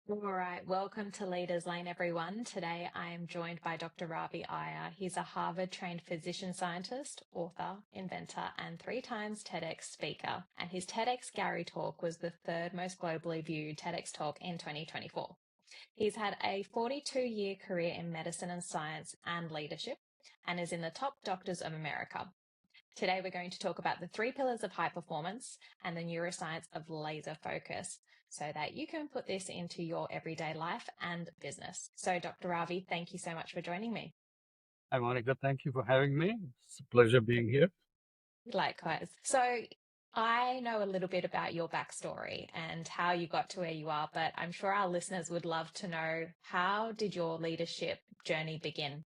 All right, welcome to Leaders Lane, everyone. Today I am joined by Dr. Ravi Iyer. He's a Harvard trained physician scientist, author, inventor, and 3 times TEDx speaker. And his TEDx Gary talk was the third most globally viewed TEDx talk in 2024. He's had a 42-year career in medicine and science and leadership and is in the top doctors of America. Today, we're going to talk about the 3 pillars of high performance and the neuroscience of laser focus so that you can put this into your everyday life and business. So, Dr. Ravi, thank you so much for joining me. Hi, Monica. Thank you for having me. It's a pleasure being here. Likewise. So, I know a little bit about your backstory and how you got to where you are, but I'm sure our listeners would love to know, how did your leadership journey begin?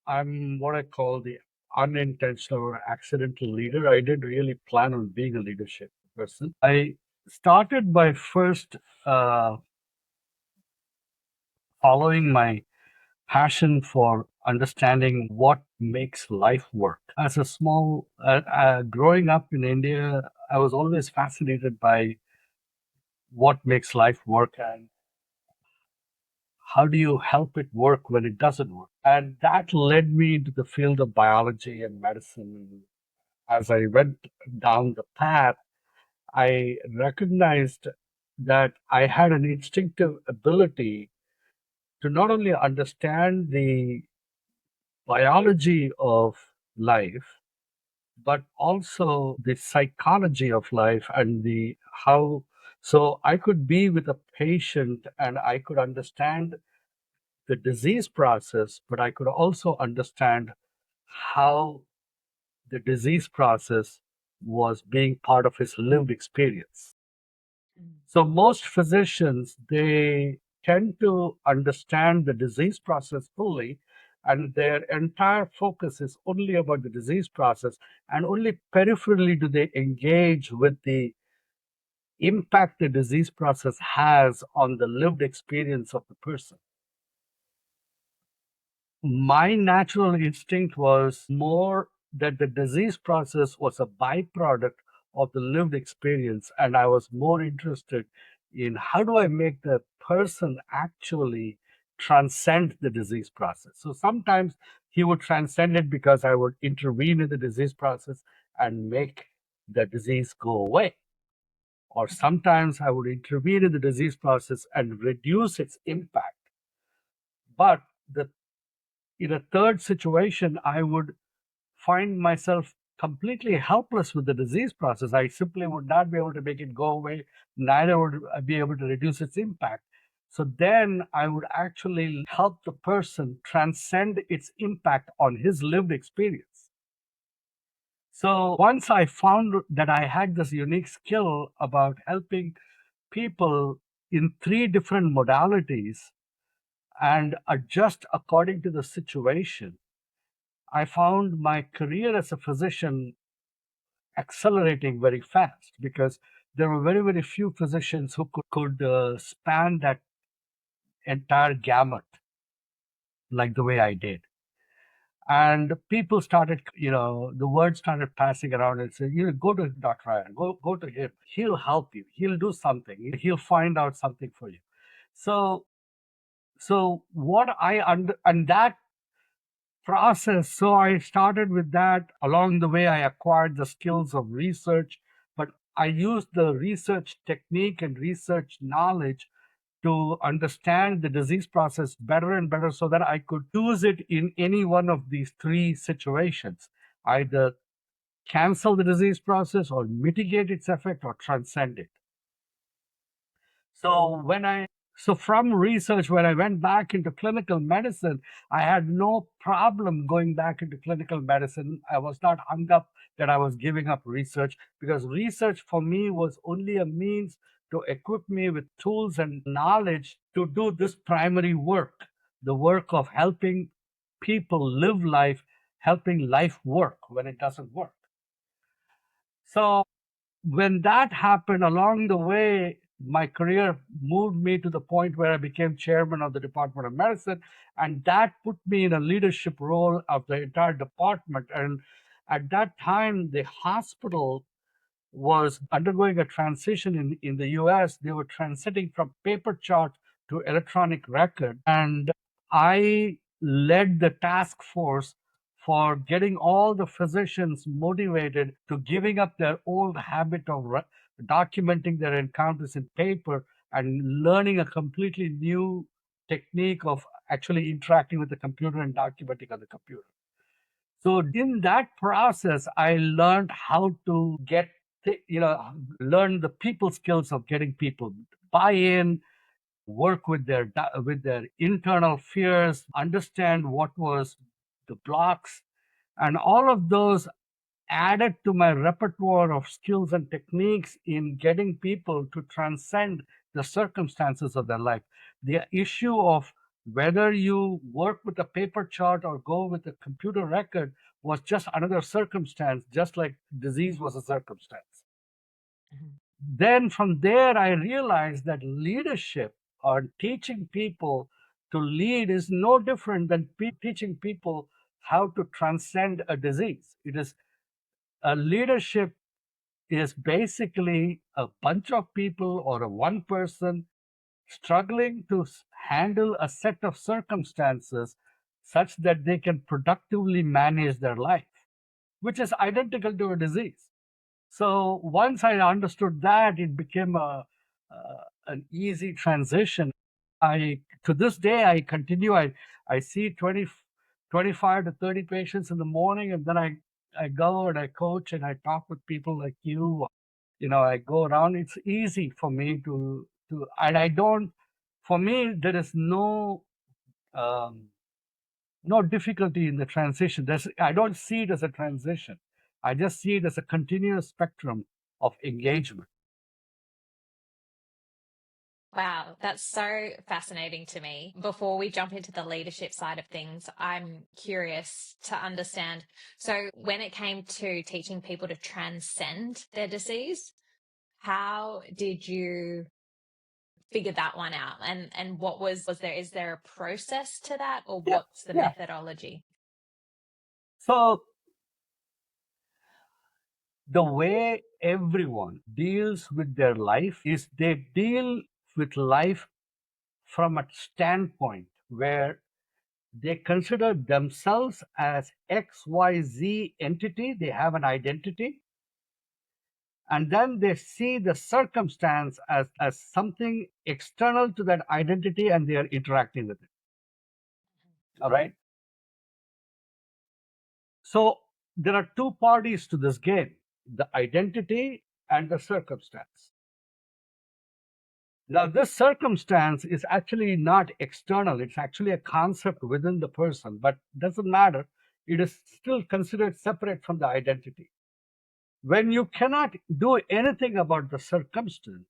I'm what I call the unintentional or accidental leader. I didn't really plan on being a leadership person. I started by first uh, following my passion for understanding what makes life work. As a growing up in India, I was always fascinated by what makes life work and how do you help it work when it doesn't work? And that led me into the field of biology and medicine. As I went down the path, I recognized that I had an instinctive ability to not only understand the biology of life, but also the psychology of life and the how. So I could be with a patient and I could understand the disease process, but I could also understand how the disease process was being part of his lived experience. Mm. So most physicians, they tend to understand the disease process fully, and their entire focus is only about the disease process, and only peripherally do they engage with the impact the disease process has on the lived experience of the person. My natural instinct was more that the disease process was a byproduct of the lived experience, and I was more interested in how do I make the person actually transcend the disease process. So sometimes he would transcend it because I would intervene in the disease process and make the disease go away. Or sometimes I would intervene in the disease process and reduce its impact. But the in a third situation, I would find myself completely helpless with the disease process. I simply would not be able to make it go away, neither would I be able to reduce its impact. So then I would actually help the person transcend its impact on his lived experience. So once I found that I had this unique skill about helping people in 3 different modalities and adjust according to the situation, I found my career as a physician accelerating very fast because there were very, very few physicians who could span that entire gamut like the way I did. And people started, the word started passing around and said, go to Dr. Ryan, go to him. He'll help you. He'll do something. He'll find out something for you. So, so what I under and that process. So I started with that. Along the way, I acquired the skills of research, but I used the research technique and research knowledge to understand the disease process better and better so that I could use it in any one of these 3 situations, either cancel the disease process or mitigate its effect or transcend it. So from research, when I went back into clinical medicine, I had no problem going back into clinical medicine. I was not hung up that I was giving up research because research for me was only a means to equip me with tools and knowledge to do this primary work, the work of helping people live life, helping life work when it doesn't work. So when that happened along the way, my career moved me to the point where I became chairman of the Department of Medicine, and that put me in a leadership role of the entire department. And at that time, the hospital was undergoing a transition in the US. They were transiting from paper chart to electronic record. And I led the task force for getting all the physicians motivated to giving up their old habit of documenting their encounters in paper and learning a completely new technique of actually interacting with the computer and documenting on the computer. So in that process, I learned how to learn the people skills of getting people buy in, work with their internal fears, understand what was the blocks, and all of those added to my repertoire of skills and techniques in getting people to transcend the circumstances of their life. The issue of whether you work with a paper chart or go with a computer record was just another circumstance, just like disease was a circumstance. Mhm. Then from there, I realized that leadership or teaching people to lead is no different than teaching people how to transcend a disease. It is a leadership is basically a bunch of people or a one person struggling to handle a set of circumstances such that they can productively manage their life, which is identical to a disease. So once I understood that, it became an easy transition. I to this day I continue. I see 25 to 30 patients in the morning, and then I go and I coach and I talk with people like you. I go around. It's easy for me and I don't. For me, there is um, no difficulty in the transition. I don't see it as a transition. I just see it as a continuous spectrum of engagement. Wow, that's so fascinating to me. Before we jump into the leadership side of things, I'm curious to understand. So, when it came to teaching people to transcend their disease, how did you figure that one out? And what was there, is there a process to that, or Yeah, what's the yeah. methodology? So the way everyone deals with their life is they deal with life from a standpoint where they consider themselves as XYZ entity, they have an identity, and then they see the circumstance as something external to that identity and they are interacting with it. All right. So there are two parties to this game, the identity and the circumstance. Now, this circumstance is actually not external, it's actually a concept within the person, but doesn't matter. It is still considered separate from the identity. When you cannot do anything about the circumstance,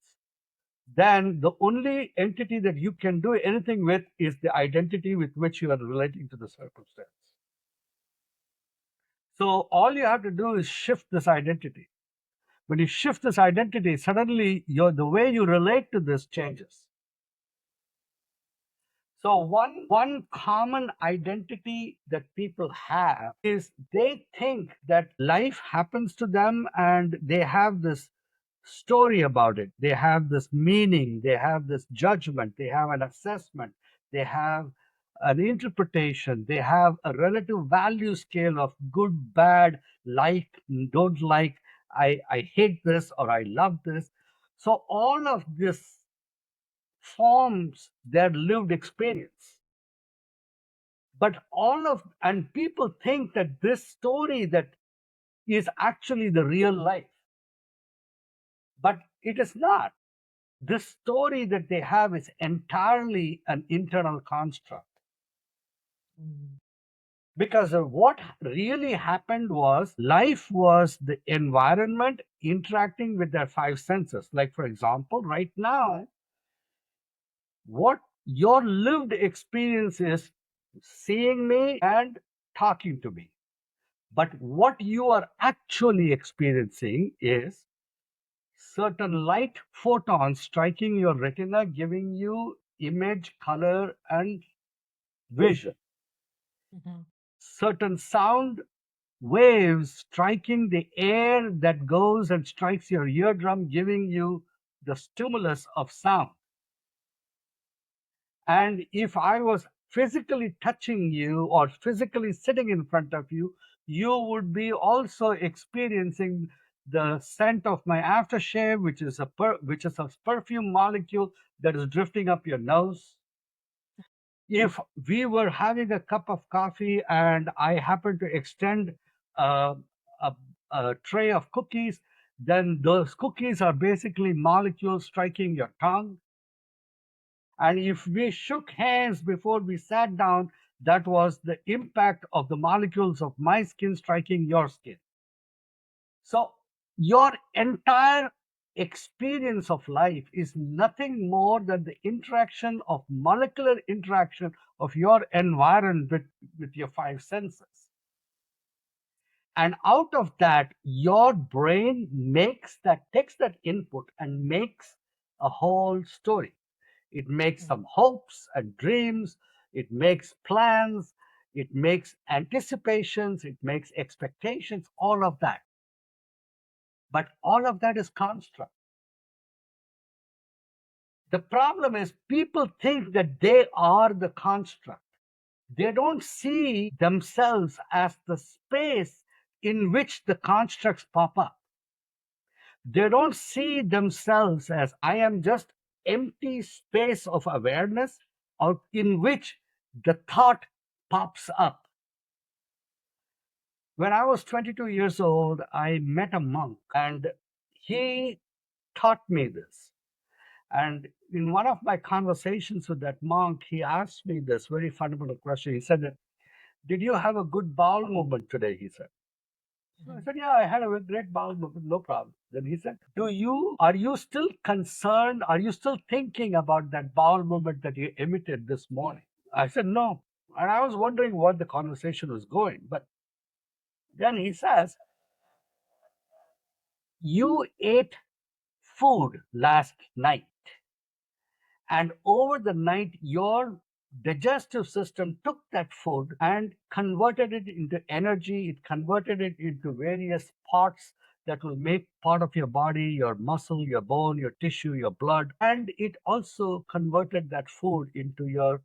then the only entity that you can do anything with is the identity with which you are relating to the circumstance. So all you have to do is shift this identity. When you shift this identity, suddenly the way you relate to this changes. So one common identity that people have is they think that life happens to them and they have this story about it. They have this meaning, they have this judgment, they have an assessment, they have an interpretation, they have a relative value scale of good, bad, like, don't like, I hate this or I love this. So all of this forms their lived experience. But and people think that this story that is actually the real life, but it is not. This story that they have is entirely an internal construct. Mm. Because of what really happened was life was the environment interacting with their five senses. Like, for example, right now, what your lived experience is seeing me and talking to me. But what you are actually experiencing is certain light photons striking your retina, giving you image, color, and vision. Mhm. Certain sound waves striking the air that goes and strikes your eardrum, giving you the stimulus of sound. And if I was physically touching you or physically sitting in front of you, you would be also experiencing the scent of my aftershave, which is a perfume molecule that is drifting up your nose. If we were having a cup of coffee and I happened to extend uh, a, a tray of cookies, then those cookies are basically molecules striking your tongue. And if we shook hands before we sat down, that was the impact of the molecules of my skin striking your skin. So, your entire experience of life is nothing more than the interaction of molecular interaction of your environment with your five senses. And out of that, your brain takes that input and makes a whole story. It makes some hopes and dreams. It makes plans. It makes anticipations. It makes expectations, all of that. But all of that is construct. The problem is people think that they are the construct. They don't see themselves as the space in which the constructs pop up. They don't see themselves as I am just empty space of awareness or in which the thought pops up. When I was 22 years old, I met a monk and he taught me this. And in one of my conversations with that monk, he asked me this very fundamental question. He said, "Did you have a good bowel movement today?" He said. So I said, "Yeah, I had a great bowel movement, no problem." Then he said, are you still concerned? Are you still thinking about that bowel movement that you emitted this morning? I said, "No." And I was wondering what the conversation was going. But then he says, "You ate food last night. And over the night, your digestive system took that food and converted it into energy. It converted it into various parts that will make part of your body, your muscle, your bone, your tissue, your blood. And it also converted that food into your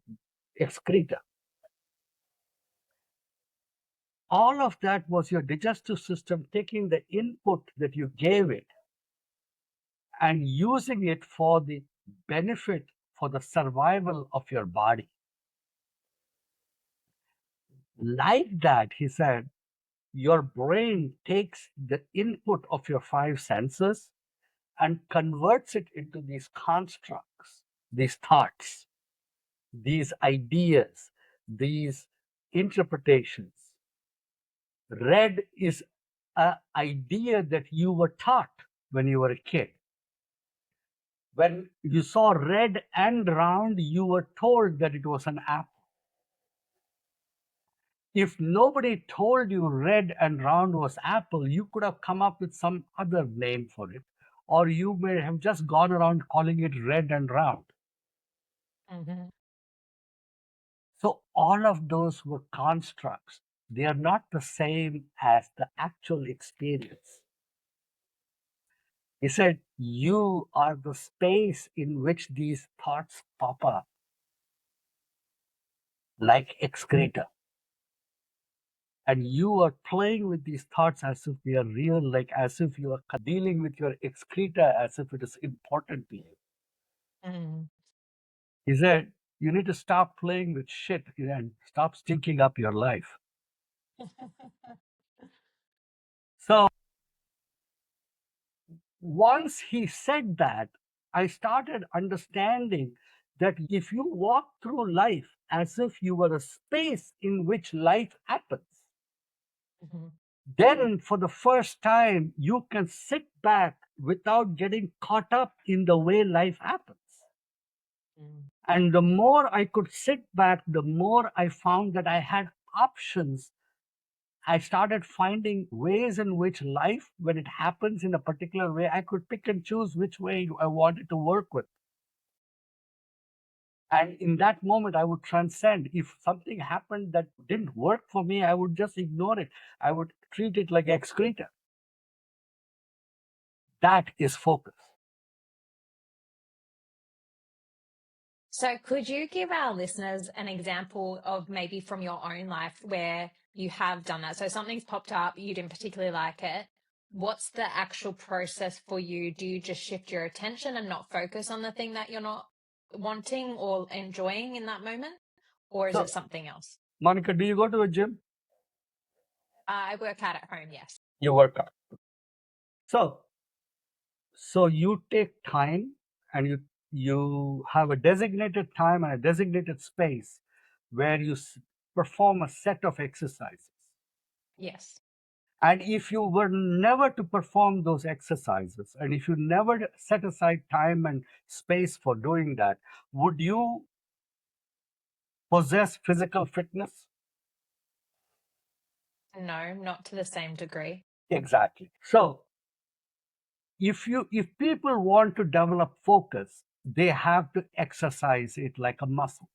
excreta." All of that was your digestive system taking the input that you gave it and using it for the benefit, for the survival of your body. Like that, he said, your brain takes the input of your five senses and converts it into these constructs, these thoughts, these ideas, these interpretations. Red is an idea that you were taught when you were a kid. When you saw red and round, you were told that it was an apple. If nobody told you red and round was apple, you could have come up with some other name for it, or you may have just gone around calling it red and round. Mm-hmm. So all of those were constructs. They are not the same as the actual experience. He said, "You are the space in which these thoughts pop up, like excreta. And you are playing with these thoughts as if they are real, like as if you are dealing with your excreta as if it is important to you." Mm. He said, "You need to stop playing with shit and stop stinking up your life." So once he said that, I started understanding that if you walk through life as if you were a space in which life happens, Mm-hmm. then for the first time, you can sit back without getting caught up in the way life happens. Mm. And the more I could sit back, the more I found that I had options. I started finding ways in which life, when it happens in a particular way, I could pick and choose which way I wanted to work with. And in that moment, I would transcend. If something happened that didn't work for me, I would just ignore it. I would treat it like excreta. That is focus. So, could you give our listeners an example of maybe from your own life where you have done that? So, something's popped up, you didn't particularly like it. What's the actual process for you? Do you just shift your attention and not focus on the thing that you're not wanting or enjoying in that moment? Or is So, it something else? Monica, do you go to a gym? I work out at home, yes. You work out. So you take time and you have a designated time and a designated space where you perform a set of exercises. Yes. And if you were never to perform those exercises, and if you never set aside time and space for doing that, would you possess physical fitness? No, not to the same degree. Exactly. So if people want to develop focus, they have to exercise it like a muscle.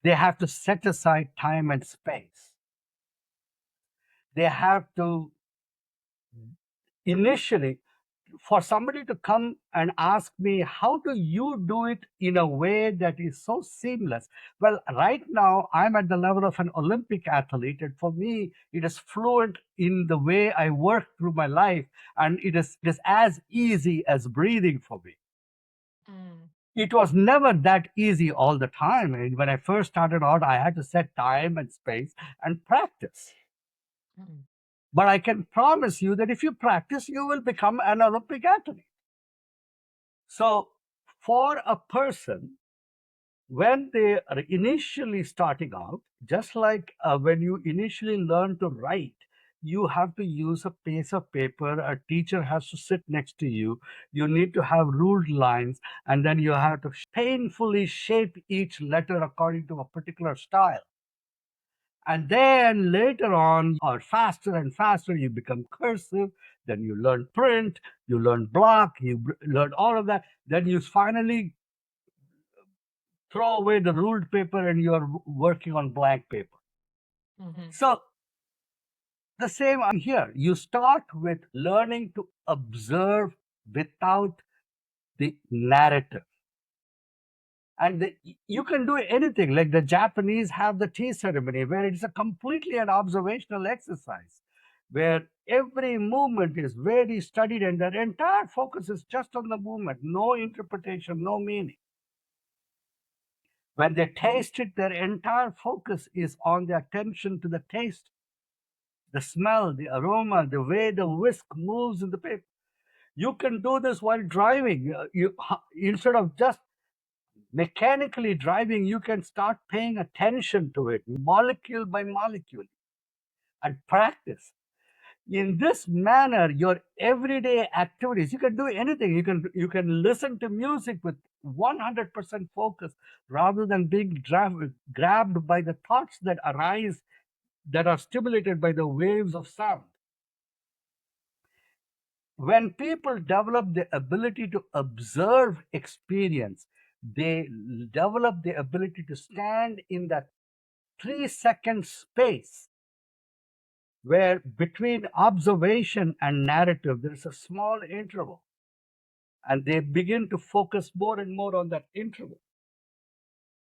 They have to set aside time and space. They have to initially, for somebody to come and ask me, how do you do it in a way that is so seamless? Well, right now I'm at the level of an Olympic athlete, and for me it is fluent in the way I work through my life, and it is as easy as breathing for me. Mm. It was never that easy all the time. And when I first started out, I had to set time and space and practice. Mm. But I can promise you that if you practice, you will become an Olympic athlete. So, for a person, when they are initially starting out, just like when you initially learn to write, you have to use a piece of paper, a teacher has to sit next to you, you need to have ruled lines, and then you have to painfully shape each letter according to a particular style. And then later on, or faster and faster, you become cursive. Then you learn print, you learn block, learn all of that. Then you finally throw away the ruled paper and you're working on blank paper. Mm-hmm. So the same here. You start with learning to observe without the narrative. And you can do anything, like the Japanese have the tea ceremony, where it's a completely an observational exercise, where every movement is very studied and their entire focus is just on the movement, no interpretation, no meaning. When they taste it, their entire focus is on the attention to the taste, the smell, the aroma, the way the whisk moves in the paper. You can do this while driving. Instead of just mechanically driving, you can start paying attention to it, molecule by molecule, and practice. In this manner, your everyday activities, you can do anything. You can listen to music with 100% focus rather than being grabbed by the thoughts that arise, that are stimulated by the waves of sound. When people develop the ability to observe experience, they develop the ability to stand in that 3 second space where between observation and narrative there is a small interval, and they begin to focus more and more on that interval,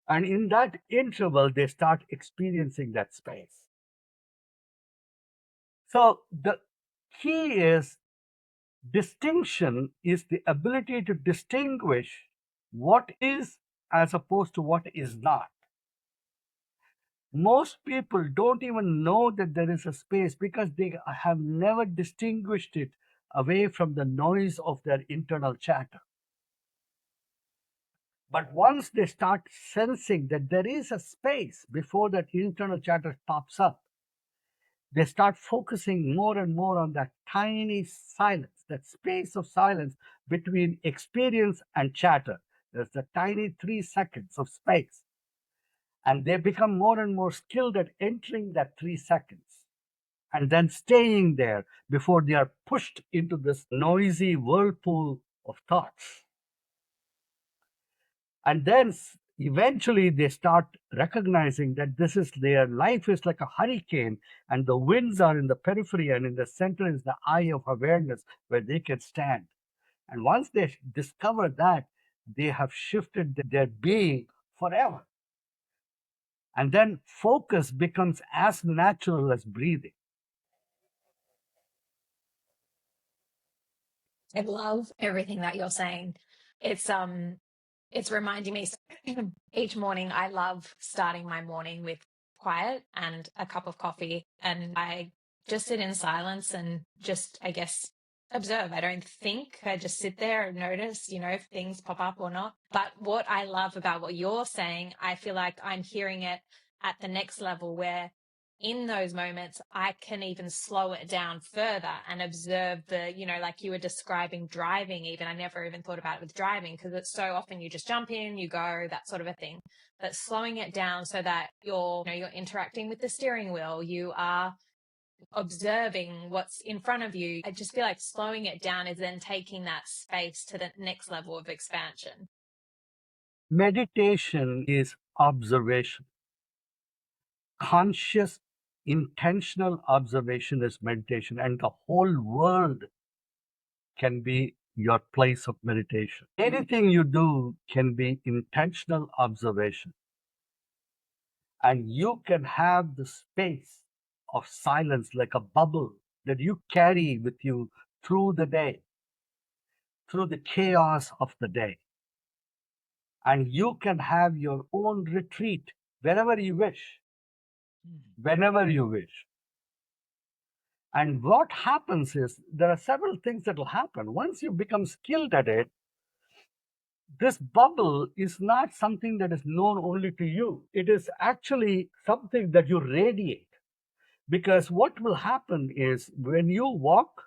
and in that interval they start experiencing that space. So the key is distinction, is the ability to distinguish what is as opposed to what is not. Most people don't even know that there is a space because they have never distinguished it away from the noise of their internal chatter. But once they start sensing that there is a space before that internal chatter pops up, they start focusing more and more on that tiny silence, that space of silence between experience and chatter. There's the tiny 3 seconds of space. And they become more and more skilled at entering that 3 seconds and then staying there before they are pushed into this noisy whirlpool of thoughts. And then eventually they start recognizing that this is their life is like a hurricane, and the winds are in the periphery, and in the center is the eye of awareness where they can stand. And once they discover that, they have shifted their being forever. And then focus becomes as natural as breathing. I love everything that you're saying. It's reminding me each morning I love starting my morning with quiet and a cup of coffee, and I just sit in silence and just, I guess, observe. I don't think, I just sit there and notice, if things pop up or not. But what I love about what you're saying, I feel like I'm hearing it at the next level, where in those moments, I can even slow it down further and observe like you were describing driving, even. I never even thought about it with driving, because it's so often you just jump in, you go, that sort of a thing. But slowing it down so that you're interacting with the steering wheel, you are observing what's in front of you. I just feel like slowing it down is then taking that space to the next level of expansion. Meditation is observation. Conscious, intentional observation is meditation, and the whole world can be your place of meditation. Anything you do can be intentional observation, and you can have the space of silence like a bubble that you carry with you through the day, through the chaos of the day. And you can have your own retreat wherever you wish, whenever you wish. And what happens is there are several things that will happen. Once you become skilled at it, this bubble is not something that is known only to you. It is actually something that you radiate. Because what will happen is when you walk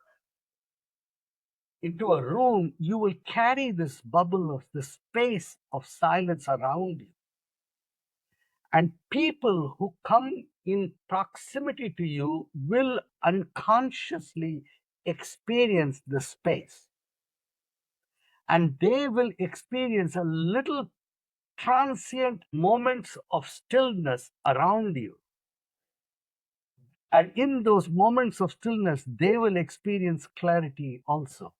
into a room, you will carry this bubble of the space of silence around you. And people who come in proximity to you will unconsciously experience the space. And they will experience a little transient moments of stillness around you. And in those moments of stillness, they will experience clarity also.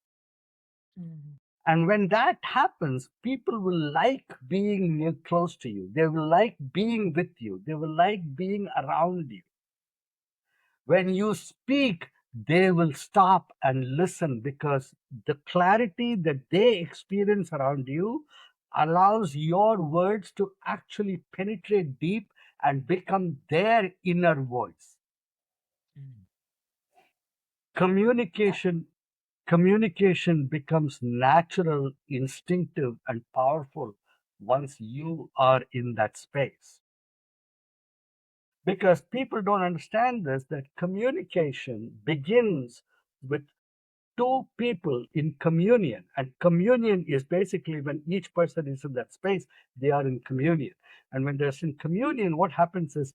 Mm. And when that happens, people will like being near close to you. They will like being with you. They will like being around you. When you speak, they will stop and listen, because the clarity that they experience around you allows your words to actually penetrate deep and become their inner voice. Mm. Communication becomes natural, instinctive, and powerful once you are in that space. Because people don't understand this, that communication begins with two people in communion. And communion is basically when each person is in that space, they are in communion. And when they're in communion, what happens is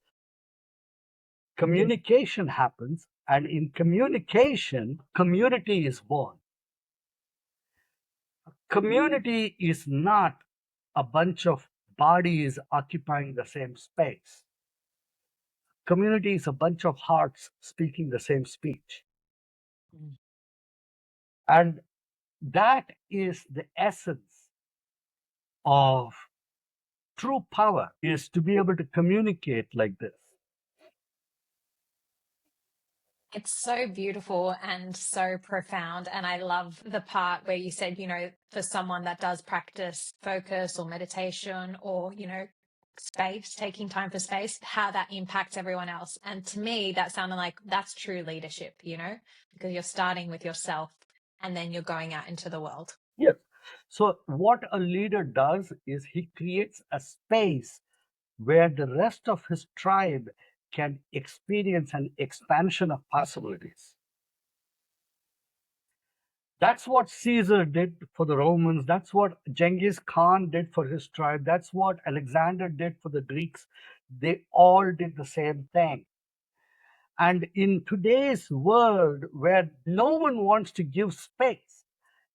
communication happens. And in communication, community is born. Community is not a bunch of bodies occupying the same space. Community is a bunch of hearts speaking the same speech. Mm. And that is the essence of true power, is to be able to communicate like this. It's so beautiful and so profound. And I love the part where you said, for someone that does practice focus or meditation or, space, taking time for space, how that impacts everyone else. And to me, that sounded like that's true leadership, because you're starting with yourself and then you're going out into the world. Yes. So, what a leader does is he creates a space where the rest of his tribe can experience an expansion of possibilities. That's what Caesar did for the Romans. That's what Genghis Khan did for his tribe. That's what Alexander did for the Greeks. They all did the same thing. And in today's world, where no one wants to give space,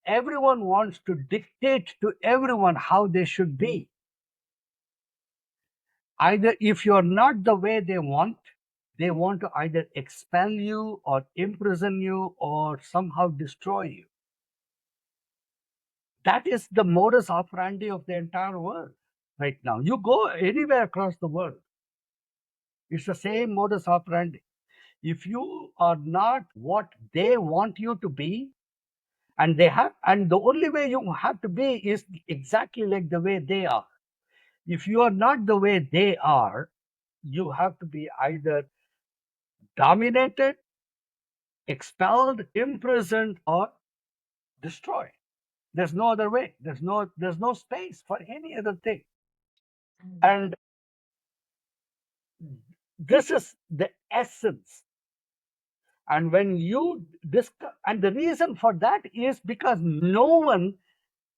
everyone wants to dictate to everyone how they should be. Either if you're not the way they want to either expel you or imprison you or somehow destroy you. That is the modus operandi of the entire world right now. You go anywhere across the world, it's the same modus operandi. If you are not what they want you to be, and the only way you have to be is exactly like the way they are. If you are not the way they are, you have to be either dominated, expelled, imprisoned, or destroyed. There's no other way. There's no space for any other thing. And this is the essence. And when you discuss, and the reason for that is because no one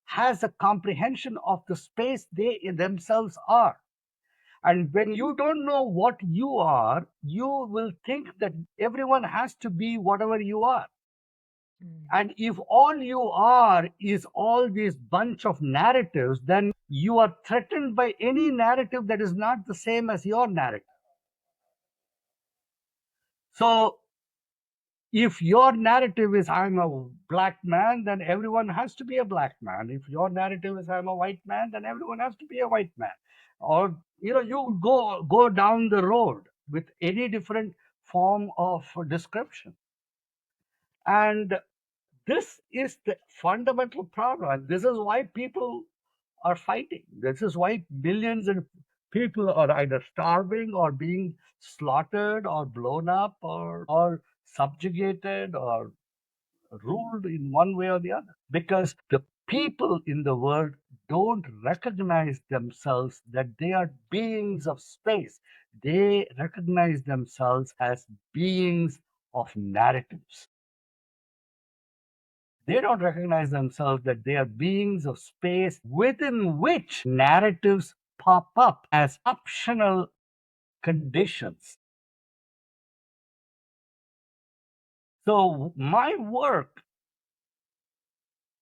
has a comprehension of the space they themselves are. And when you don't know what you are, you will think that everyone has to be whatever you are. And if all you are is all these bunch of narratives, then you are threatened by any narrative that is not the same as your narrative. So if your narrative is I'm a black man, then everyone has to be a black man. If your narrative is I'm a white man, then everyone has to be a white man. Or you go down the road with any different form of description. And this is the fundamental problem. And this is why people are fighting. This is why millions of people are either starving or being slaughtered or blown up or subjugated or ruled in one way or the other. Because the people in the world don't recognize themselves that they are beings of space. They recognize themselves as beings of narratives. They don't recognize themselves that they are beings of space within which narratives pop up as optional conditions. So, my work,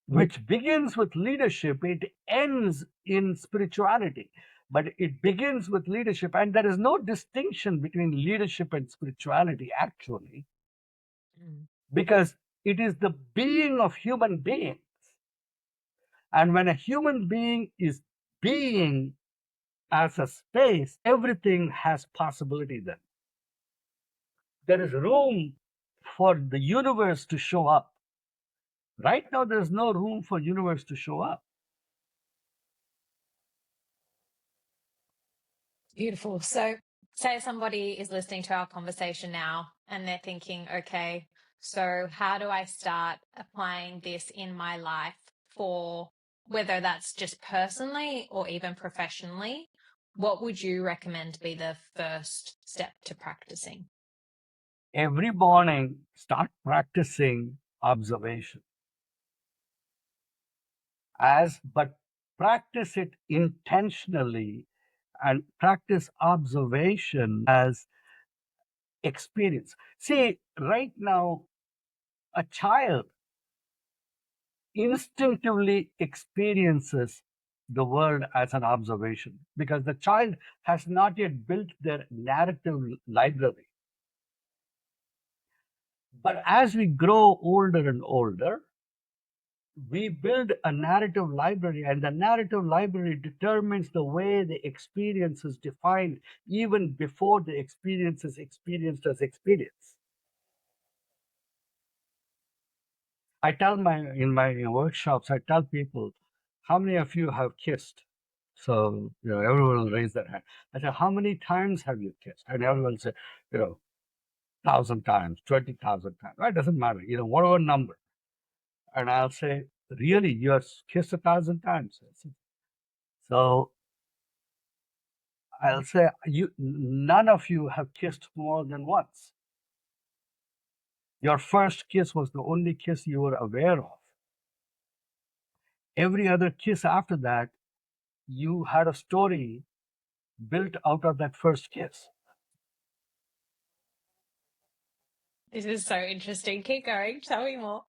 which begins with leadership, it ends in spirituality. But it begins with leadership, and there is no distinction between leadership and spirituality, actually, because it is the being of human beings. And when a human being is being as a space, everything has possibility then. There is room for the universe to show up. Right now, there's no room for universe to show up. Beautiful. So, say somebody is listening to our conversation now and they're thinking, okay, so how do I start applying this in my life for whether that's just personally or even professionally? What would you recommend be the first step to practicing? Every morning, start practicing observation. But practice it intentionally and practice observation as experience. See, right now, a child instinctively experiences the world as an observation because the child has not yet built their narrative library. But as we grow older and older, we build a narrative library, and the narrative library determines the way the experience is defined even before the experience is experienced as experience. In my workshops, I tell people, how many of you have kissed? So, everyone will raise their hand. I say, how many times have you kissed? And everyone will say, 1,000 times, 20,000 times. Right? Doesn't matter, whatever number. And I'll say, really, you have kissed 1,000 times. So I'll say, none of you have kissed more than once. Your first kiss was the only kiss you were aware of. Every other kiss after that, you had a story built out of that first kiss. This is so interesting. Keep going. Tell me more.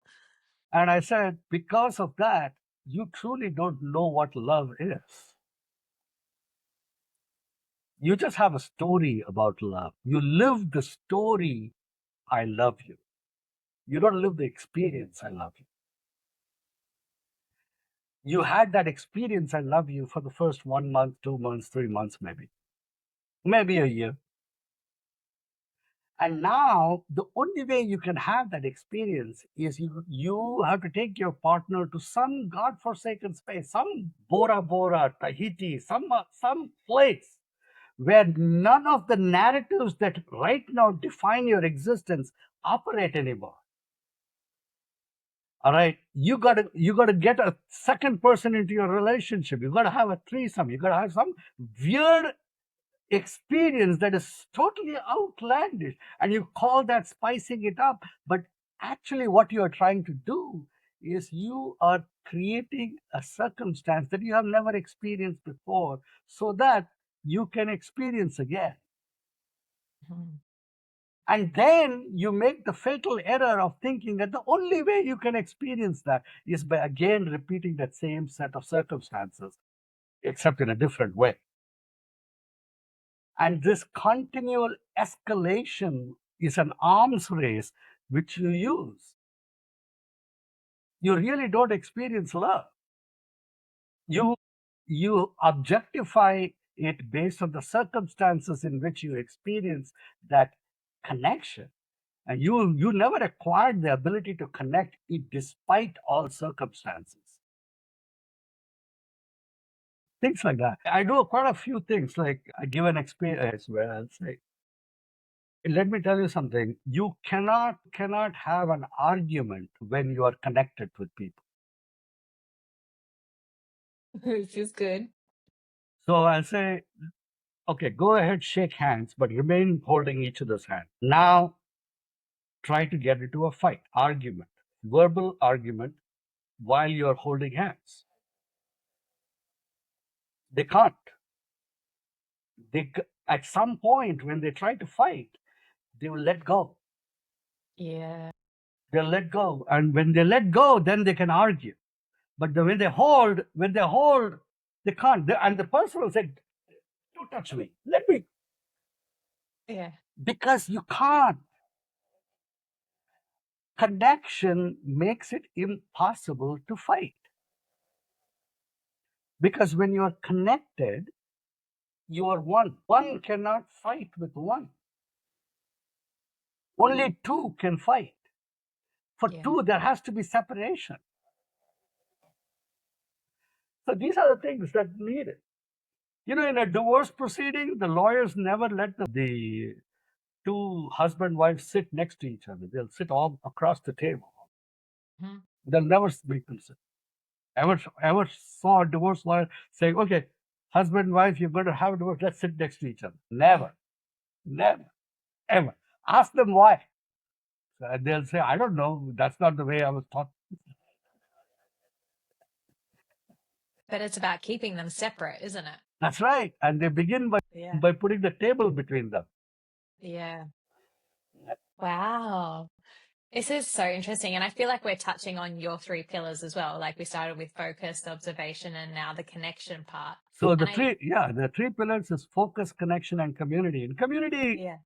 And I said, because of that, you truly don't know what love is. You just have a story about love. You live the story, I love you. You don't live the experience, I love you. You had that experience, I love you, for the first 1 month, 2 months, 3 months, maybe a year. And now the only way you can have that experience is you have to take your partner to some godforsaken space, some Bora Bora, Tahiti, some place where none of the narratives that right now define your existence operate anymore. All right, you gotta get a second person into your relationship. You gotta have a threesome. You gotta have some weird experience that is totally outlandish, and you call that spicing it up. But actually, what you are trying to do is you are creating a circumstance that you have never experienced before, so that you can experience again. Mhm. And then you make the fatal error of thinking that the only way you can experience that is by again repeating that same set of circumstances, except in a different way. And this continual escalation is an arms race which you use. You really don't experience love. You objectify it based on the circumstances in which you experience that connection. And you never acquired the ability to connect it despite all circumstances. Things like that. I do quite a few things. Like I give an experience where I'll say, let me tell you something. You cannot have an argument when you are connected with people. This is good. So I'll say, okay, go ahead, shake hands, but remain holding each other's hand. Now try to get into a fight, argument, verbal argument while you're holding hands. They can't. At some point when they try to fight, they will let go. Yeah. They'll let go, and when they let go, then they can argue. But when they hold, they can't. And the person will say, "Don't touch me. Let me," Yeah. because you can't. Connection makes it impossible to fight. Because when you are connected, you are one. One cannot fight with one. Only two can fight. For Yeah. two, there has to be separation. So these are the things that need it. In a divorce proceeding, the lawyers never let the two husband wives sit next to each other. They'll sit all across the table. Mhm. They'll never make them sit. Ever saw a divorce lawyer saying, "Okay, husband wife, you're going to have a divorce. Let's sit next to each other." Never, never, ever. Ask them why. And they'll say, "I don't know. That's not the way I was taught." But it's about keeping them separate, isn't it? That's right. And they begin by Yeah. by putting the table between them. Yeah. Wow. This is so interesting. And I feel like we're touching on your three pillars as well. Like we started with focused observation and now the connection part. So And I, the three pillars is focus, connection, and community. In community, yeah.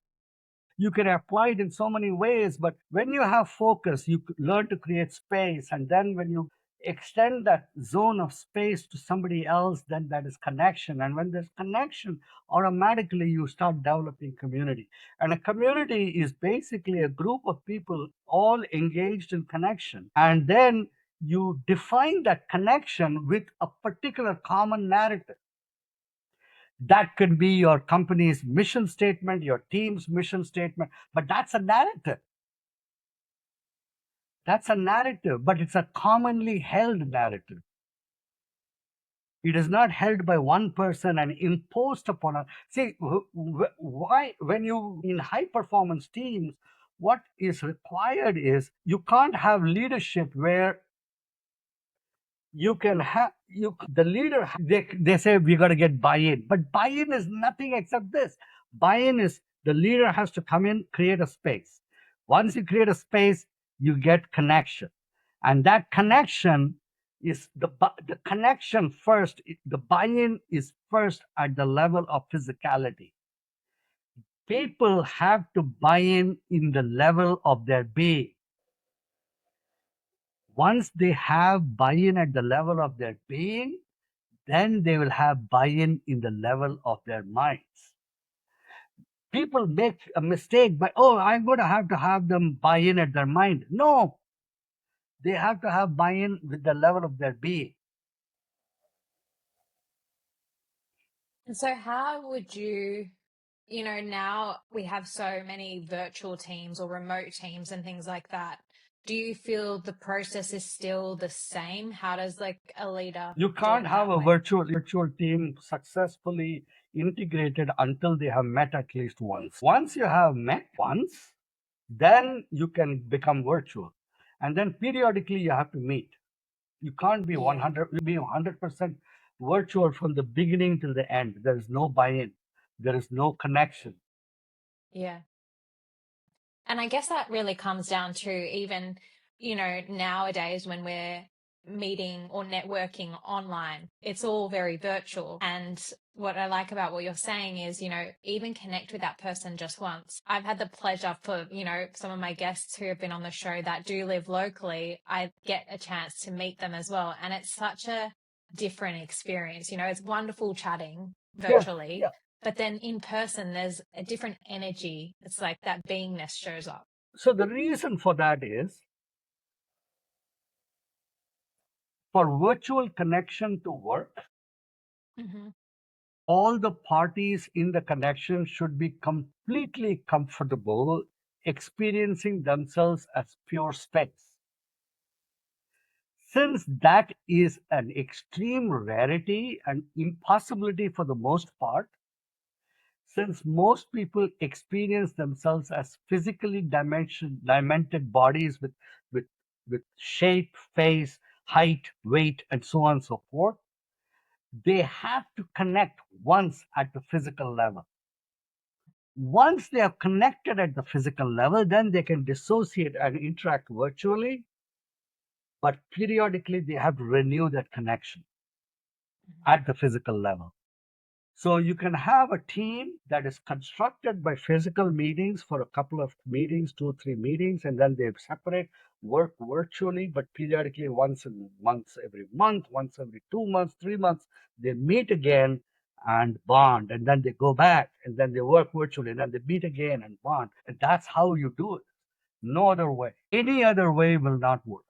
you can apply it in so many ways, but when you have focus, you learn to create space. And then when you extend that zone of space to somebody else, then that is connection. And when there's connection, automatically you start developing community. And a community is basically a group of people all engaged in connection. And then you define that connection with a particular common narrative. That could be your company's mission statement, your team's mission statement, but that's a narrative. That's a narrative, but it's a commonly held narrative. It is not held by one person and imposed upon a. See, why, when you in high performance teams, what is required is you can't have leadership where you can have the leader, they say we got to get buy-in, but buy-in is nothing except this. Buy-in is the leader has to come in, create a space. Once you create a space, you get connection, and that connection is the connection first. The buy-in is first at the level of physicality. People have to buy in the level of their being. Once they have buy-in at the level of their being, then they will have buy-in in the level of their minds. People make a mistake by, oh, I'm going to have them buy in at their mind. No, they have to have buy in with the level of their being. And so, how would you, now we have so many virtual teams or remote teams and things like that. Do you feel the process is still the same? How does like a leader You do can't it have that a way? virtual team successfully integrated until they have met at least once. Once you have met once, then you can become virtual. And then periodically you have to meet. You can't be Yeah, 100% virtual from the beginning till the end. There is no buy-in. There is no connection. yeah. And I guess that really comes down to even, nowadays when we're meeting or networking online, it's all very virtual. And what I like about what you're saying is, even connect with that person just once. I've had the pleasure for, some of my guests who have been on the show that do live locally, I get a chance to meet them as well. And it's such a different experience. It's wonderful chatting Yeah, virtually, yeah. but then in person, there's a different energy. It's like that beingness shows up. So the reason for that is for virtual connection to work, Hmm. all the parties in the connection should be completely comfortable experiencing themselves as pure space. Since that is an extreme rarity and impossibility for the most part, since most people experience themselves as physically dimented bodies with, with shape, face, height, weight, and so on and so forth, they have to connect once at the physical level. Once they are connected at the physical level, then they can dissociate and interact virtually, but periodically they have to renew that connection at the physical level. So you can have a team that is constructed by physical meetings for a couple of meetings, 2 or 3 meetings, and then they separate, work virtually, but periodically once every month, once every 2 months, 3 months, they meet again and bond, and then they go back, and then they work virtually, and then they meet again and bond. And that's how you do it. No other way. Any other way will not work.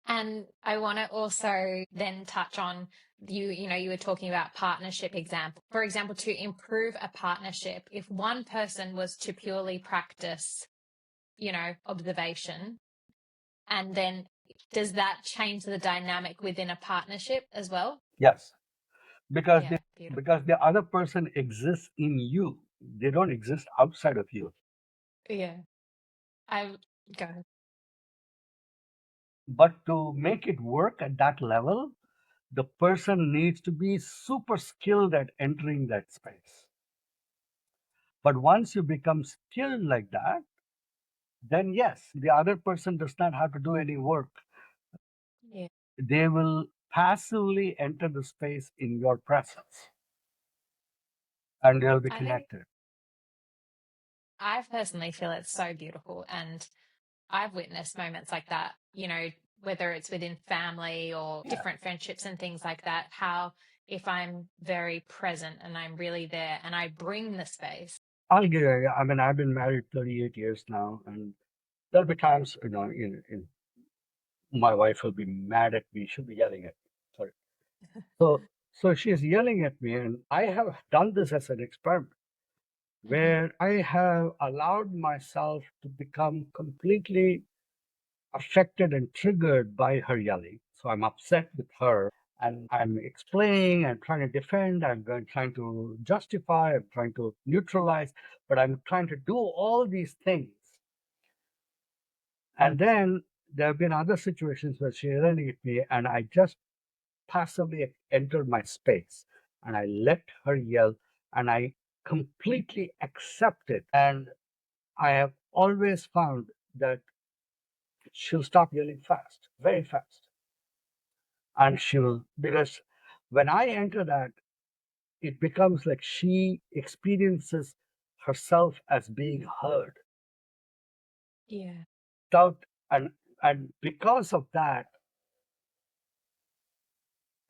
And I want to also then touch on you were talking about partnership example. For example, to improve a partnership, if one person was to purely practice, observation, and then does that change the dynamic within a partnership as well? Yes, because Yeah, beautiful. the other person exists in you. They don't exist outside of you. Yeah. I go ahead. But to make it work at that level, the person needs to be super skilled at entering that space. But once you become skilled like that, then yes, the other person does not have to do any work. Yeah. They will passively enter the space in your presence and they'll be I think connected. I personally feel it's so beautiful. And I've witnessed moments like that, whether it's within family or Yeah. different friendships and things like that, how if I'm very present and I'm really there and I bring the space. I'll give you, I mean, I've been married 38 years now, and there'll be times, my wife will be mad at me. She'll be yelling at me. Sorry. So she's yelling at me, and I have done this as an experiment Hmm. where I have allowed myself to become completely affected and triggered by her yelling. So I'm upset with her and I'm explaining, I'm trying to defend, trying to justify, I'm trying to neutralize, but I'm trying to do all these things. And then there have been other situations where she's yelling at me and I just passively entered my space and I let her yell and I completely accept it. And I have always found that she'll stop yelling fast, very fast. And she'll, because when I enter that it becomes like she experiences herself as being heard. Yeah. Without, and because of that,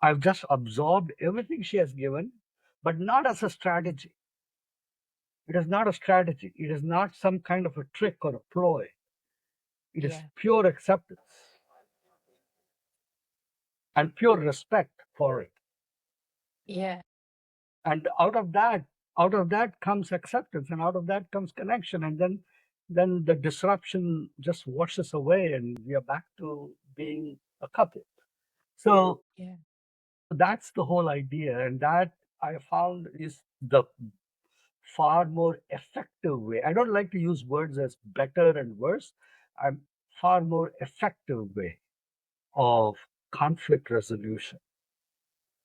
I've just absorbed everything she has given, but not as a strategy. It is not a strategy. It is not some kind of a trick or a ploy. It is Yeah. pure acceptance and pure respect for it. Yeah. And out of that comes acceptance, and out of that comes connection, and then the disruption just washes away, and we are back to being a couple. So Yeah. that's the whole idea, and that I found is the far more effective way. I don't like to use words as better and worse. I'm far more effective way of conflict resolution.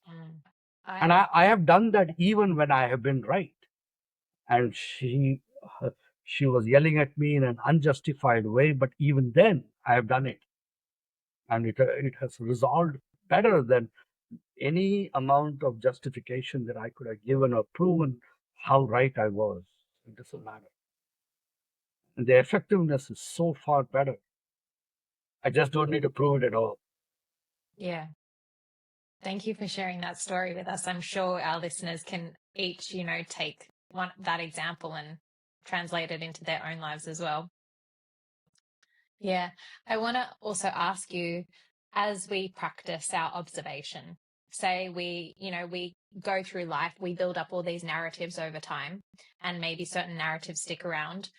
Mm. And I I have done that even when I have been right. And uh, she was yelling at me in an unjustified way, but even then I have done it. And it has resolved better than any amount of justification that I could have given or proven how right I was. It doesn't matter. And the effectiveness is so far better. I just don't need to prove it at all. yeah. Thank you for sharing that story with us. I'm sure our listeners can each, take that example and translate it into their own lives as well. Yeah. I want to also ask you, as we practice our observation, say we go through life, we build up all these narratives over time, and maybe certain narratives stick around.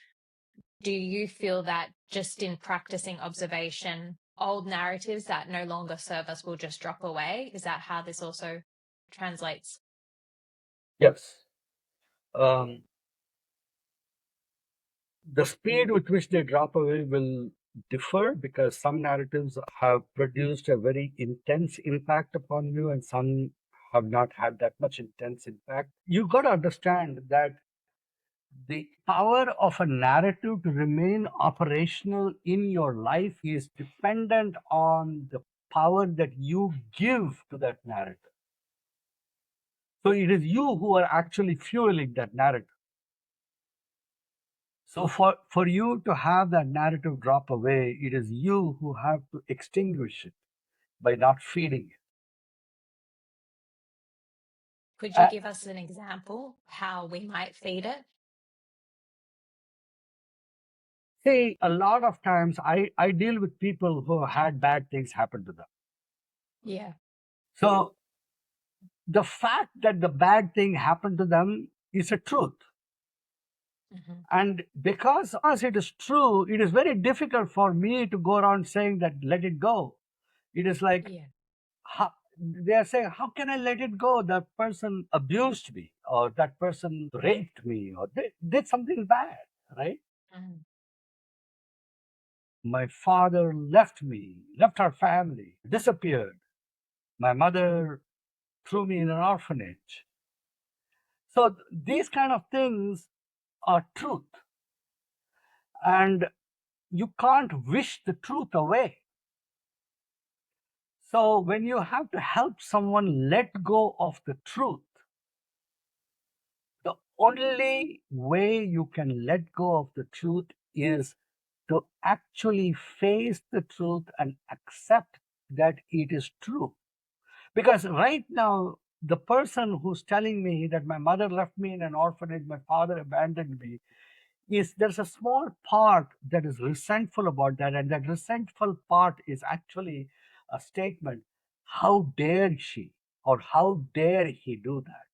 Do you feel that just in practicing observation, old narratives that no longer serve us will just drop away? Is that how this also translates? Yes. Um, the speed with which they drop away will differ because some narratives have produced a very intense impact upon you and some have not had that much intense impact. You got to understand that the power of a narrative to remain operational in your life is dependent on the power that you give to that narrative. So it is you who are actually fueling that narrative. So for you to have that narrative drop away, it is you who have to extinguish it by not feeding it. Could you Uh, give us an example how we might feed it? See, a lot of times I deal with people who had bad things happen to them. Yeah. So the fact that the bad thing happened to them is a truth. Hmm. And because it is true, it is very difficult for me to go around saying that let it go. It is like, Yeah. how, they are saying, how can I let it go? That person abused me, or that person raped me, or did something bad, right? Mm. My father left me, left our family, disappeared. My mother threw me in an orphanage. So these kind of things are truth. And you can't wish the truth away. So when you have to help someone let go of the truth, the only way you can let go of the truth is to actually face the truth and accept that it is true. Because right now, the person who's telling me that my mother left me in an orphanage, my father abandoned me, is there's a small part that is resentful about that, and that resentful part is actually a statement: how dare she, or how dare he do that?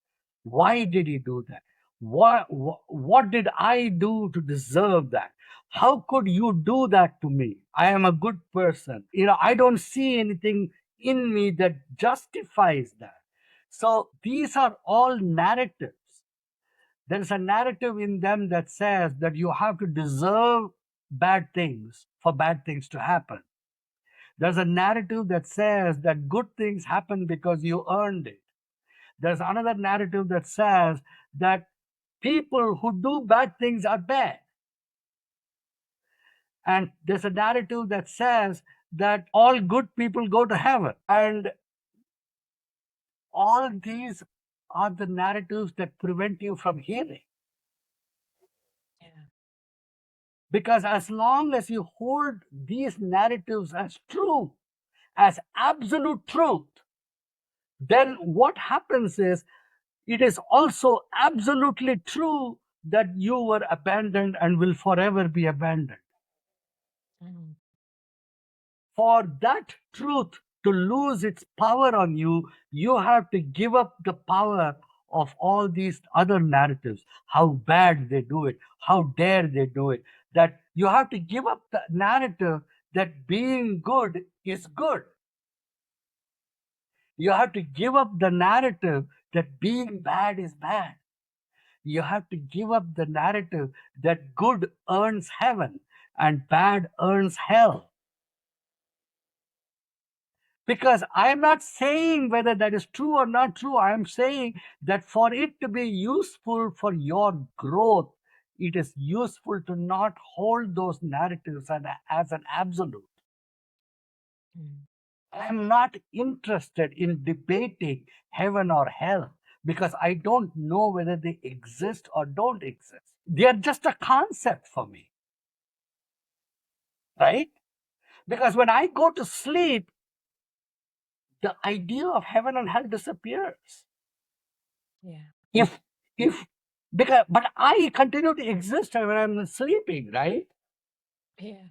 Why did he do that? What did I do to deserve that? How could you do that to me? I am a good person. I don't see anything in me that justifies that. So these are all narratives. There is a narrative in them that says that you have to deserve bad things for bad things to happen. There's a narrative that says that good things happen because you earned it. There's another narrative that says that people who do bad things are bad. And there's a narrative that says that all good people go to heaven. And all these are the narratives that prevent you from healing. Yeah. Because as long as you hold these narratives as true, as absolute truth, then what happens is it is also absolutely true that you were abandoned and will forever be abandoned. Mm. For that truth to lose its power on you, you have to give up the power of all these other narratives, how bad they do it, how dare they do it. That you have to give up the narrative that being good is good. You have to give up the narrative that being bad is bad. You have to give up the narrative that good earns heaven and bad earns hell. Because I'm not saying whether that is true or not true. I'm saying that for it to be useful for your growth, it is useful to not hold those narratives as an absolute. Mm. I'm not interested in debating heaven or hell because I don't know whether they exist or don't exist. They are just a concept for me, right? Because when I go to sleep, the idea of heaven and hell disappears. Yeah. If because but I continue to exist when I'm sleeping, right? Yeah.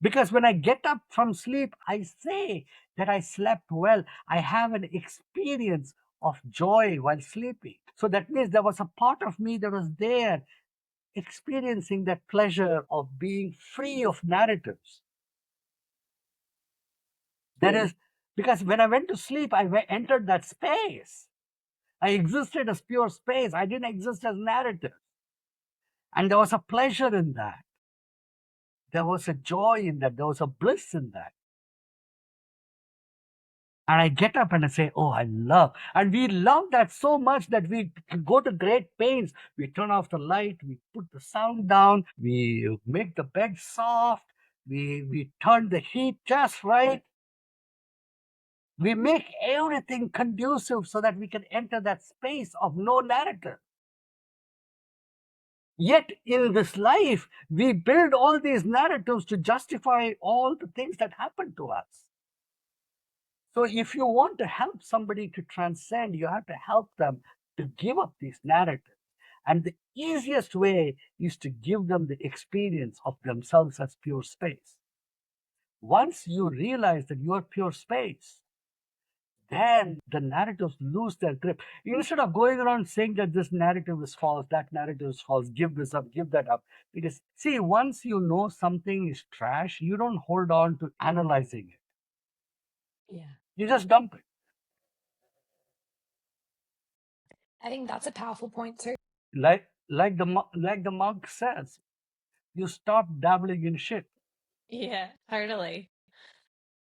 Because when I get up from sleep, I say that I slept well. I have an experience of joy while sleeping. So that means there was a part of me that was there experiencing that pleasure of being free of narratives. There is because when I went to sleep, entered that space. I existed as pure space. I didn't exist as narrative. And there was a pleasure in that. There was a joy in that. There was a bliss in that. And I get up and I say, oh, I love. And we love that so much that we go to great pains. We turn off the light, we put the sound down, we make the bed soft, we turn the heat just right. We make everything conducive so that we can enter that space of no narrative. Yet in this life, we build all these narratives to justify all the things that happen to us. So if you want to help somebody to transcend, you have to help them to give up these narratives. And the easiest way is to give them the experience of themselves as pure space. Once you realize that you are pure space, then the narratives lose their grip. Instead of going around saying that this narrative is false, that narrative is false, give this up, give that up. It is, see, once you know something is trash, you don't hold on to analyzing it. Yeah. You just dump it. I think that's a powerful point too. Like the monk says, you stop dabbling in shit. Yeah, totally.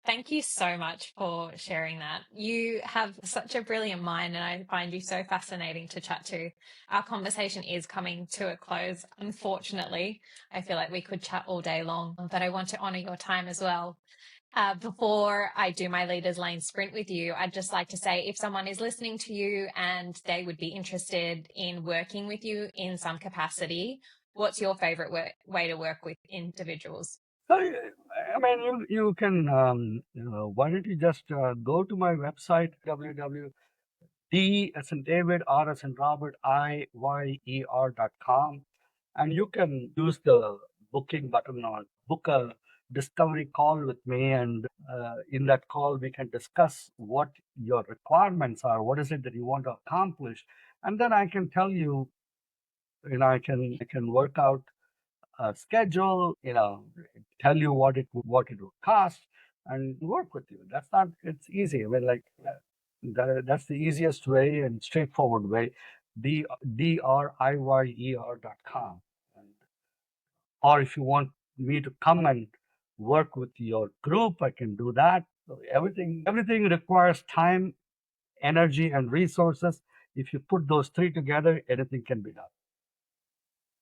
Thank you so much for sharing that. You have such a brilliant mind, and I find you so fascinating to chat to. Our conversation is coming to a close, unfortunately. I feel like we could chat all day long, but I want to honor your time as well. Before I do my Leaders Lane sprint with you, I'd just like to say if someone is listening to you and they would be interested in working with you in some capacity, what's your favorite way to work with individuals? So, I mean, you can, why don't you just go to my website, www.D as in David, R as in Robert, IYER.com, and you can use the booking button or book a discovery call with me. And in that call, we can discuss what your requirements are, what is it that you want to accomplish. And then I can tell you, I can work out a schedule, tell you what it will cost and work with you. It's easy. I mean, like that's the easiest way and straightforward way. DRIYER.com. Or if you want me to come and work with your group, I can do that. So everything requires time, energy, and resources. If you put those three together, anything can be done.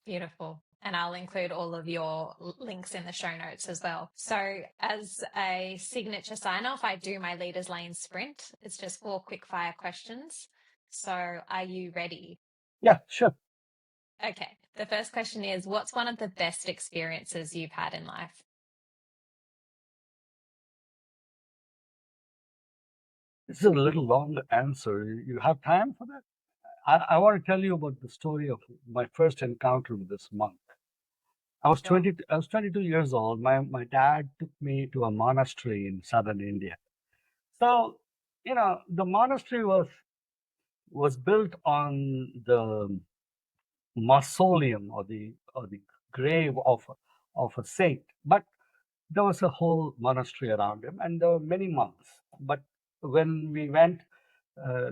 Beautiful. And I'll include all of your links in the show notes as well. So, as a signature sign off, I do my Leaders Lane sprint. It's just 4 quick fire questions. So are you ready? Yeah, sure. Okay. The first question is, what's one of the best experiences you've had in life? This is a little long answer. You have time for that? I want to tell you about the story of my first encounter with this monk. Sure. I was 22 years old. My dad took me to a monastery in southern India. So, the monastery was built on the mausoleum or the grave of a saint. But there was a whole monastery around him, and there were many monks. But when we went,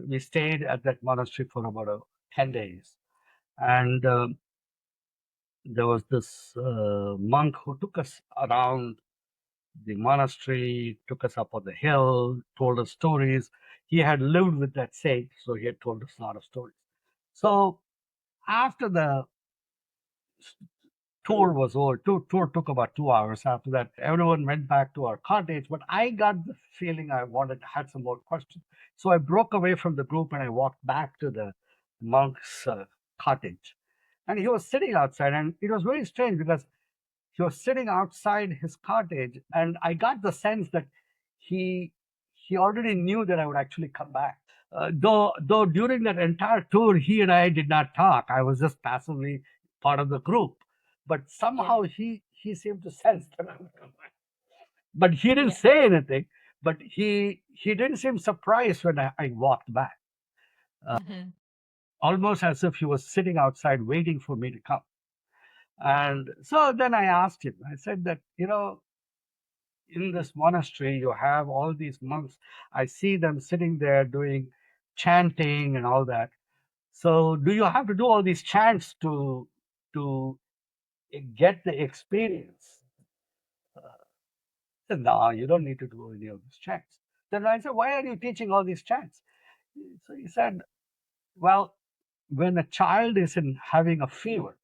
we stayed at that monastery for about 10 days, and there was this monk who took us around the monastery, took us up on the hill, told us stories. He had lived with that saint, so he had told us a lot of stories. So after the tour was over, tour took about 2 hours. After that, everyone went back to our cottage, but I got the feeling I had some more questions. So I broke away from the group and I walked back to the monk's cottage. And he was sitting outside, and it was very strange because he was sitting outside his cottage, and I got the sense that he he already knew that I would actually come back. Though during that entire tour, he and I did not talk. I was just passively part of the group, but Yeah. somehow he seemed to sense that I would come back. But he didn't Yeah. say anything. But he didn't seem surprised when I walked back, Hmm. almost as if he was sitting outside waiting for me to come. And so then I asked him. I said that in this monastery, you have all these monks. I see them sitting there doing chanting and all that. So, do you have to do all these chants to get the experience? He said, no, you don't need to do any of these chants. Then I said, why are you teaching all these chants? So he said, well, when a child is having a fever,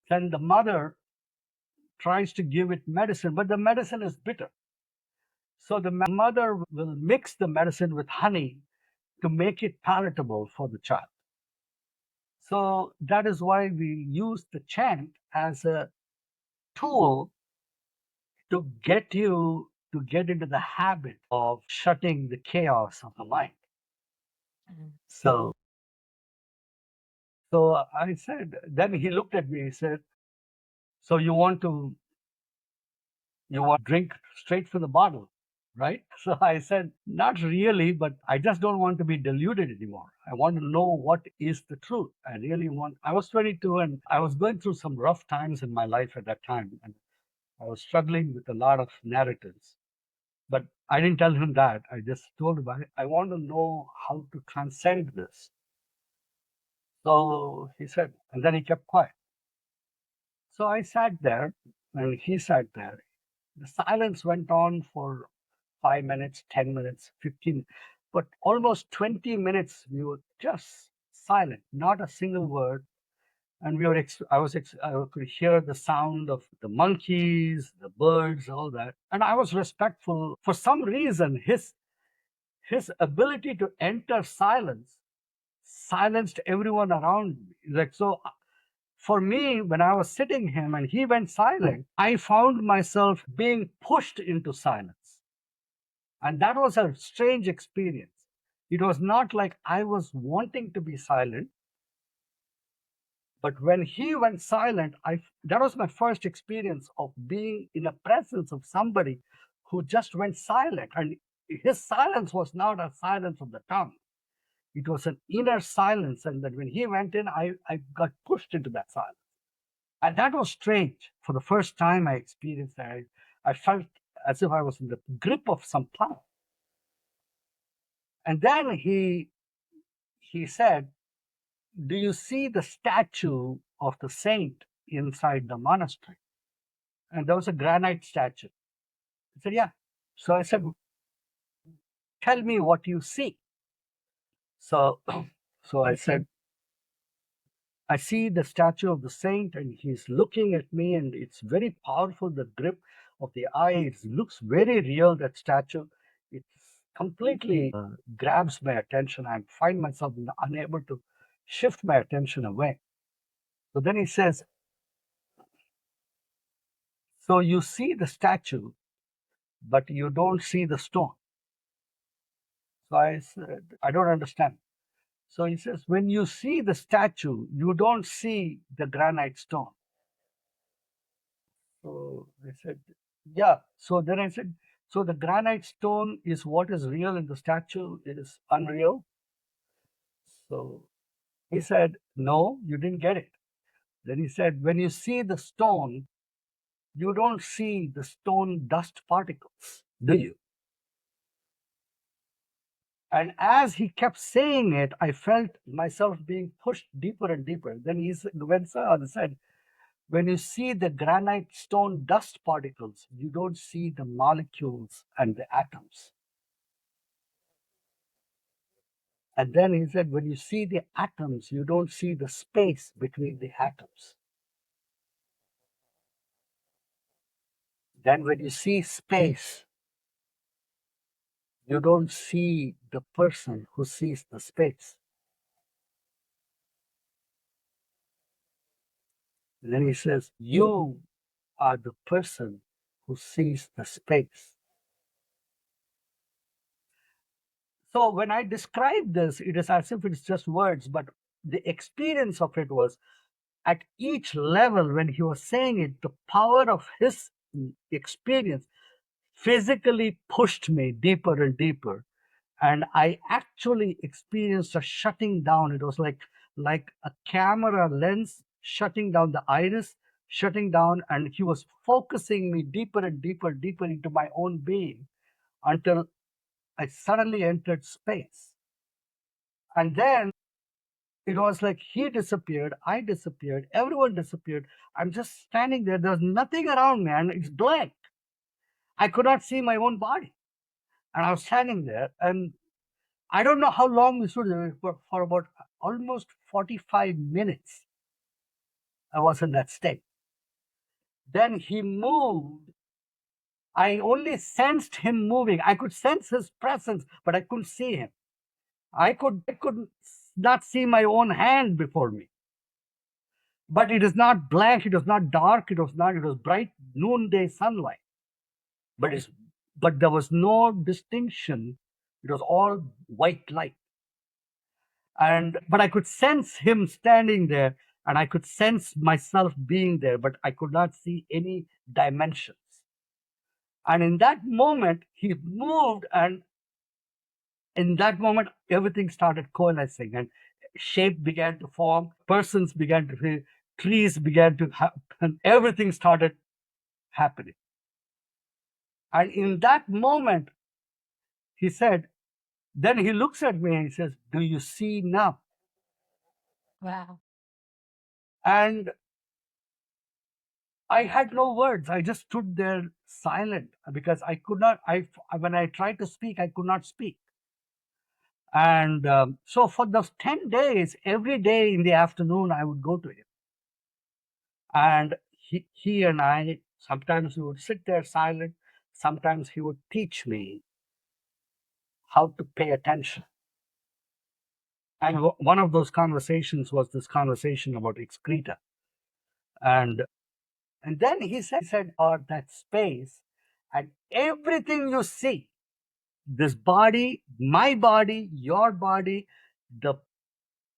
then the mother tries to give it medicine, but the medicine is bitter. So the mother will mix the medicine with honey to make it palatable for the child. So that is why we use the chant as a tool to get you to get into the habit of shutting the chaos of the mind. So so I said, then he looked at me, he said, so you want to drink straight from the bottle, right? So I said, not really, but I just don't want to be deluded anymore. I want to know what is the truth. I was 22 and I was going through some rough times in my life at that time. And I was struggling with a lot of narratives. But I didn't tell him that. I just told him, I want to know how to transcend this. So he said, and then he kept quiet. So I sat there and he sat there. The silence went on for 5 minutes, 10 minutes, 15, but almost 20 minutes we were just silent, not a single word. And I could hear the sound of the monkeys, the birds, all that. And I was respectful. For some reason, his ability to enter silence silenced everyone around me. Like so, for me, when I was sitting him and he went silent, I found myself being pushed into silence. And that was a strange experience. It was not like I was wanting to be silent, but when he went silent, that was my first experience of being in the presence of somebody who just went silent. And his silence was not a silence of the tongue. It was an inner silence. And then when he went in, I got pushed into that silence. And that was strange. For the first time I experienced that, I felt as if I was in the grip of some power. And then he said, do you see the statue of the saint inside the monastery? And there was a granite statue. I said, yeah. So I said, tell me what you see. So so I said, I see the statue of the saint and he's looking at me and it's very powerful. The grip of the eye, it looks very real, that statue. It's completely grabs my attention. I find myself unable to shift my attention away. So then he says, so you see the statue, but you don't see the stone. So I said, I don't understand. So he says, when you see the statue, you don't see the granite stone. So I said, yeah. So then I said, so the granite stone is what is real and the statue is unreal. So he said, no, you didn't get it. Then he said, when you see the stone, you don't see the stone dust particles, do you? And as he kept saying it, I felt myself being pushed deeper and deeper. Then went on and said, when you see the granite stone dust particles, you don't see the molecules and the atoms. And then he said, when you see the atoms, you don't see the space between the atoms. Then when you see space, you don't see the person who sees the space. And then he says, you are the person who sees the space. So when I describe this, it is as if it's just words, but the experience of it was at each level when he was saying it, the power of his experience physically pushed me deeper and deeper. And I actually experienced a shutting down. It was like a camera lens shutting down the iris, shutting down, and he was focusing me deeper and deeper, deeper into my own being until I suddenly entered space. And then it was like he disappeared, I disappeared, everyone disappeared. I'm just standing there. There's nothing around me, and it's blank. I could not see my own body. And I was standing there, and I don't know how long we stood there, but for about almost 45 minutes, I was in that state. Then he moved. I only sensed him moving. I could sense his presence, but I couldn't see him. I could not see my own hand before me. But it is not blank, it was not dark, it was bright noonday sunlight. But it's but there was no distinction. It was all white light. And but I could sense him standing there, and I could sense myself being there, but I could not see any dimensions. And in that moment, he moved, and in that moment, everything started coalescing, and shape began to form, persons began to appear, trees began to happen, everything started happening. And in that moment, he said, then he looks at me and he says, do you see now? Wow. And I had no words. I just stood there silent because I could not. When I tried to speak, I could not speak. And so for those 10 days, every day in the afternoon, I would go to him, and he and I sometimes we would sit there silent. Sometimes he would teach me how to pay attention. And one of those conversations was this conversation about excreta, and and then he said, or that space, and everything you see, this body, my body, your body, the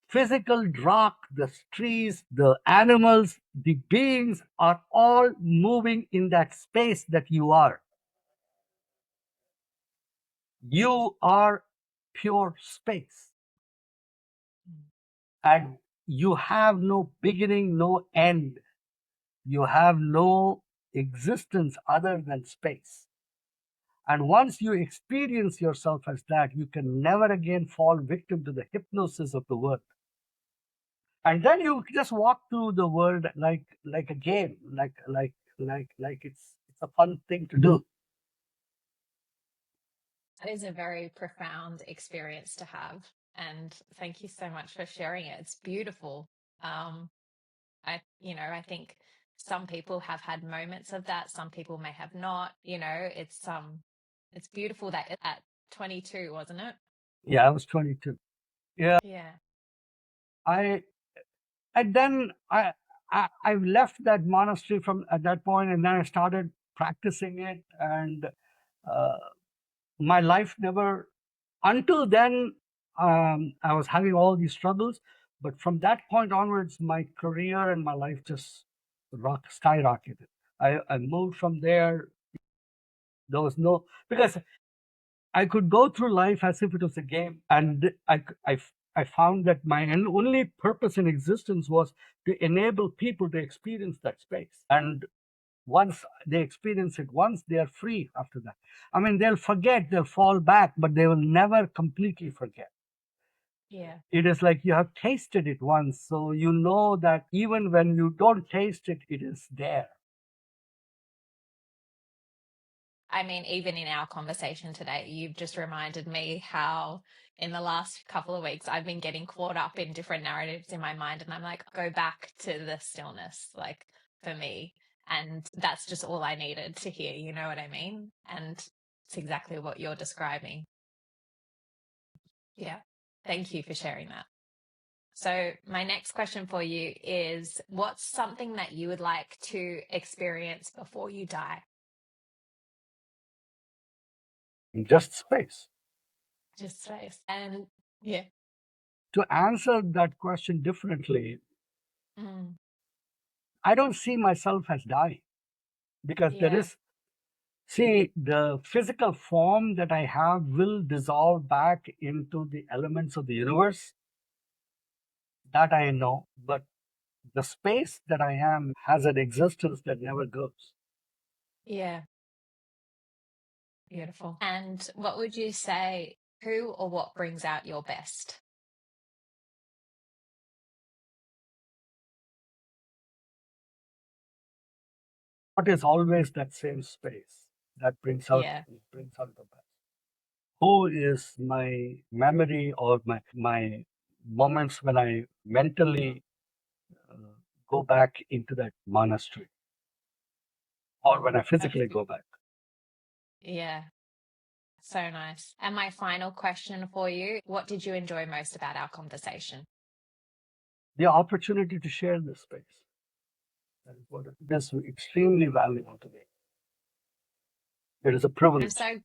physical rock, the trees, the animals, the beings are all moving in that space that you are. You are pure space. And you have no beginning, no end. You have no existence other than space. And once you experience yourself as that, you can never again fall victim to the hypnosis of the world. And then you just walk through the world like a game, like it's a fun thing to do. That is a very profound experience to have. And thank you so much for sharing it. It's beautiful. Um, I think some people have had moments of that. Some people may have not. It's beautiful that 22, wasn't it? Yeah, I was 22. Yeah, Yeah. I and then I left that monastery from at that point, and then I started practicing it, and uh, my life never until then I was having all these struggles, but from that point onwards, my career and my life just skyrocketed. I moved from there. There was no because I could go through life as if it was a game, and I found that my only purpose in existence was to enable people to experience that space. And once they experience it once, they are free after that. I mean, they'll forget, they'll fall back, but they will never completely forget. Yeah. It is like you have tasted it once, so you know that even when you don't taste it, it is there. I mean, even in our conversation today, you've just reminded me how in the last couple of weeks I've been getting caught up in different narratives in my mind, and I'm like, go back to the stillness, like for me. And that's just all I needed to hear, you know what I mean? And it's exactly what you're describing. Yeah. Thank you for sharing that. So, my next question for you is, what's something that you would like to experience before you die? Just space. Just space. And yeah. To answer that question differently, Mm, I don't see myself as dying because there yeah. is, see, the physical form that I have will dissolve back into the elements of the universe. That I know, but the space that I am has an existence that never goes. Yeah. Beautiful. And what would you say, who or what brings out your best? What is always that same space that Yeah. brings out the best? Who is my memory or my moments when I mentally uh, go back into that monastery or when I That's, physically go back? yeah. So nice. And my final question for you, what did you enjoy most about our conversation? The opportunity to share this space. That is what it is extremely valuable to me. It is a I'm privilege. so,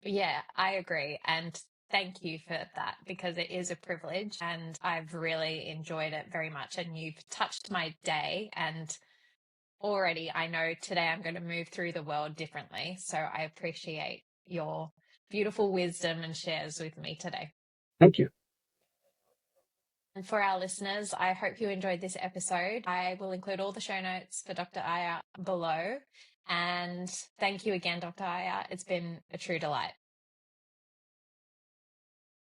yeah, I agree. And thank you for that because it is a privilege and I've really enjoyed it very much. And you've touched my day. And already I know today I'm going to move through the world differently. So I appreciate your beautiful wisdom and shares with me today. Thank you. And for our listeners, I hope you enjoyed this episode. I will include all the show notes for Dr. Iyer below. And thank you again, Dr. Iyer. It's been a true delight.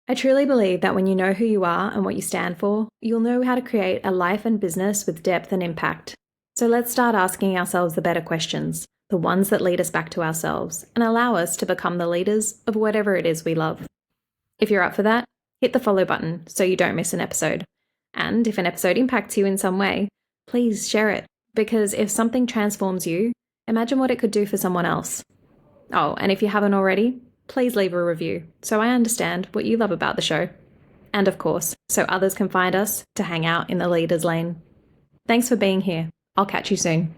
I truly believe that when you know who you are and what you stand for, you'll know how to create a life and business with depth and impact. So let's start asking ourselves the better questions, the ones that lead us back to ourselves and allow us to become the leaders of whatever it is we love. If you're up for that, hit the follow button so you don't miss an episode. And if an episode impacts you in some way, please share it, because if something transforms you, imagine what it could do for someone else. Oh, and if you haven't already, please leave a review so I understand what you love about the show. And of course, so others can find us to hang out in the leaders lane. Thanks for being here. I'll catch you soon.